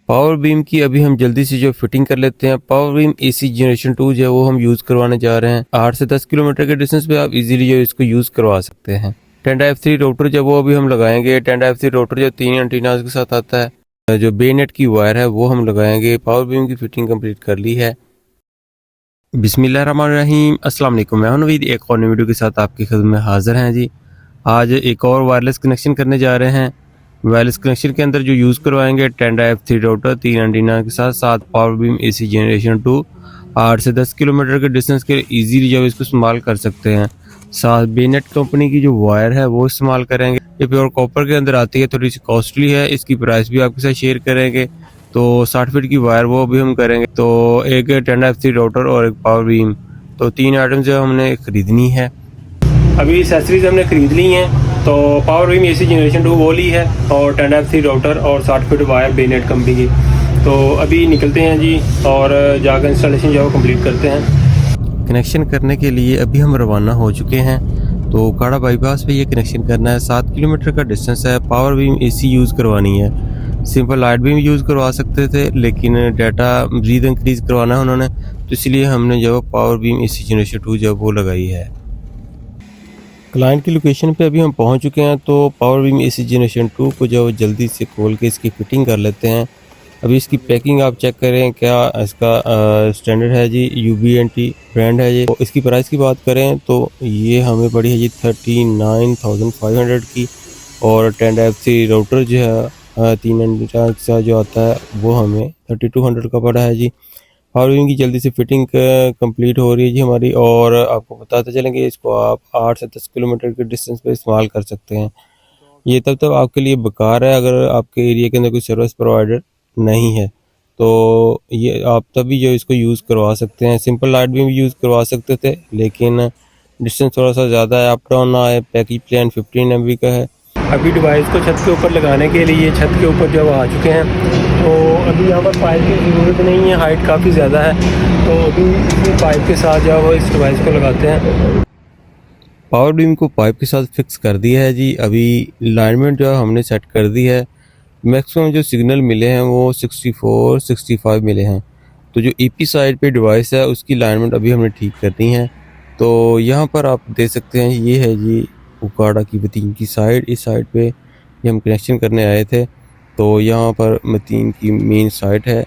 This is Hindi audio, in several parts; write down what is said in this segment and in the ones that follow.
पावर बीम की अभी हम जल्दी से जो फिटिंग कर लेते हैं। पावर बीम एसी जनरेशन 2 जो है वो हम यूज़ करवाने जा रहे हैं। 8 से 10 किलोमीटर के डिस्टेंस पे आप इजीली जो इसको यूज़ करवा सकते हैं। 10 टाइप 3 राउटर जो वो अभी हम लगाएंगे। 10 टाइप 3 राउटर जो 3 एंटीनास के साथ आता है। जो बेनेट की वायर है वो हम लगाएंगे। पावर बीम की फिटिंग कंप्लीट कर ली है। बिस्मिल्लाहिर्रहमानिर्रहीम, अस्सलाम वालेकुम। मैं हूं नवीद, एक और नई वीडियो के साथ आपकी खिदमत में हाजिर हैं जी। आज एक और वायरलेस कनेक्शन करने जा रहे हैं। वायरलेस कनेक्शन के अंदर जो यूज़ करवाएंगे 10 टाइप 3 राउटर 3 एंटीना के साथ 7 पावर बीम एसी जनरेशन 2। 8 से 10 किलोमीटर के डिस्टेंस के इजीली जो इसको इस्तेमाल कर सकते हैं। साथ बेनेट कंपनी की जो वायर है वो इस्तेमाल करेंगे। ये प्योर कॉपर के अंदर आती है, थोड़ी सी कॉस्टली है। इसकी प्राइस भी आपके साथ शेयर करेंगे। तो 60 फीट की वायर वो भी हम करेंगे। तो एक 10 टाइप 3 राउटर और एक पावर बीम, तो 3 आइटम जो हमने खरीदनी है। अभी एसेसरीज हमने खरीद ली हैं। तो पावर बीम एसी जनरेशन 2 वो ली है और 10 टाइप 3 राउटर और 60 फीट वायर बेनेट कंपनी की। तो अभी निकलते हैं जी और जाकर इंस्टॉलेशन जो है कंप्लीट करते हैं। कनेक्शन करने के लिए अभी हम रवाना हो चुके हैं। तो काड़ा बाईपास पे ये कनेक्शन करना है। 7 किलोमीटर का डिस्टेंस है। पावर बीम एसी यूज़ करवानी है। सिंपल लाइट बीम यूज़ करवा सकते थे, लेकिन डाटा मज़ीद इंक्रीज़ करवाना है उन्होंने, तो इसलिए हमने जो पावर बीम एसी जनरेशन 2 जो वो लगाई है। क्लाइंट की लोकेशन पे अभी हम पहुंच चुके हैं। तो पावर बीम एसी जनरेशन 2 को जो जल्दी से खोल के इसकी फिटिंग कर लेते हैं। अभी इसकी पैकिंग आप चेक करें, क्या इसका स्टैंडर्ड है जी, UBNT ब्रांड है ये। तो इसकी प्राइस की बात करें तो ये हमें पड़ी है जी 39,500 की। और 10 टाइप 3 राउटर जो है 3 एंटीना के साथ जो आता है वो हमें 3200 का पड़ा है जी। पावर बीम की जल्दी से फिटिंग कंप्लीट हो रही है जी हमारी। और आपको बताते चलेंगे इसको आप 8 से 10 किलोमीटर के डिस्टेंस पे इस्तेमाल कर सकते हैं। ये तब तक आपके लिए बेकार है अगर आपके एरिया के अंदर कोई सर्विस प्रोवाइडर नहीं है। तो ये आप तभी जो इसको यूज़ करवा सकते हैं। सिंपल लाइट बीम यूज़ करवा सकते थे, लेकिन डिस्टेंस थोड़ा सा ज़्यादा है, अप डाउन ना आए। पैकेज प्लान 15 MB का है। अभी डिवाइस को छत के ऊपर लगाने के लिए छत के ऊपर जो आ चुके हैं। तो अभी यहाँ पर पाइप की ज़रूरत नहीं है, हाइट काफ़ी ज़्यादा है। तो अभी इसी पाइप के साथ जो है इस डिवाइस को लगाते हैं। पावर बीम को पाइप के साथ फिक्स कर दिया है जी। अभी अलाइनमेंट जो है हमने सेट कर दी है। मैक्सिमम जो सिग्नल मिले हैं वो 64-65 मिले हैं। तो जो EP साइड पे डिवाइस है उसकी अलाइनमेंट अभी हमने ठीक करनी है। तो यहाँ पर आप देख सकते हैं ये है जी उकाड़ा की मतीन की साइड। इस साइड पे ये हम कनेक्शन करने आए थे। तो यहाँ पर मतीन की मेन साइट है।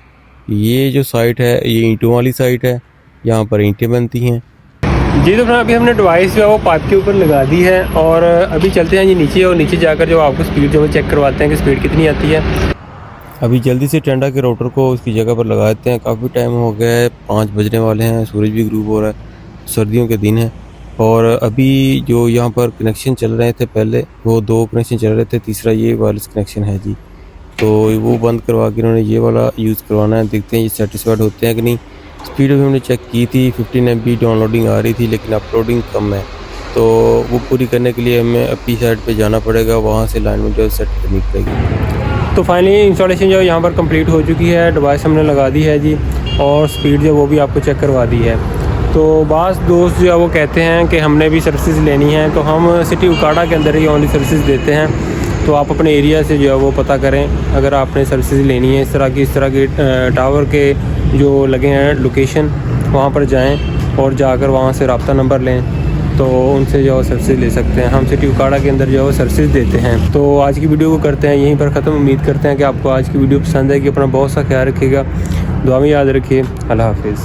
ये जो साइट है ये ईंटों वाली साइट है, यहाँ पर ईंटें बनती हैं जी। तो अभी हमने डिवाइस जो है वो पाइप के ऊपर लगा दी है और अभी चलते हैं जी नीचे। और नीचे जाकर जो आपको स्पीड जो है चेक करवाते हैं कि स्पीड कितनी आती है। अभी जल्दी से टेंडा के राउटर को उसकी जगह पर लगा देते हैं। काफ़ी टाइम हो गया है, 5 बजने वाले हैं, सूरज भी ग्रूब हो रहा है, सर्दियों के दिन है। और अभी जो यहाँ पर कनेक्शन चल रहे थे पहले, वो 2 कनेक्शन चल रहे थे, तीसरा ये वायरलेस कनेक्शन है जी। तो वो बंद करवा के उन्होंने ये वाला यूज़ करवाना है। देखते हैं ये सेटिस्फाइड होते हैं कि नहीं। स्पीड अभी हमने चेक की थी, 15 MB डाउनलोडिंग आ रही थी, लेकिन अपलोडिंग कम है। तो वो पूरी करने के लिए हमें अपनी साइड पे जाना पड़ेगा, वहाँ से लाइन में जो सेट करनी पड़ेगी। तो फाइनली इंस्टॉलेशन जो यहाँ पर कंप्लीट हो चुकी है। डिवाइस हमने लगा दी है जी और स्पीड जो वो भी आपको चेक करवा दी है। तो बास दोस्त जो है वो कहते हैं कि हमने भी सर्विसेज लेनी है, तो हम सिटी उकाड़ा के अंदर ही ओनली सर्विसेज देते हैं। तो आप अपने एरिया से जो है वो पता करें अगर आपने सर्विसेज लेनी है। इस तरह की टावर के जो लगे हैं लोकेशन, वहाँ पर जाएं और जाकर वहाँ से रब्ता नंबर लें, तो उनसे जो है सर्विसेज ले सकते हैं। हम सिटी उकाड़ा के अंदर जो है सर्विसेज देते हैं। तो आज की वीडियो को करते हैं यहीं पर ख़त्म। उम्मीद करते हैं कि आपको आज की वीडियो पसंद है। कि अपना बहुत सा ख्याल रखिएगा, दुआ में याद रखिए। अल्लाह हाफिज़।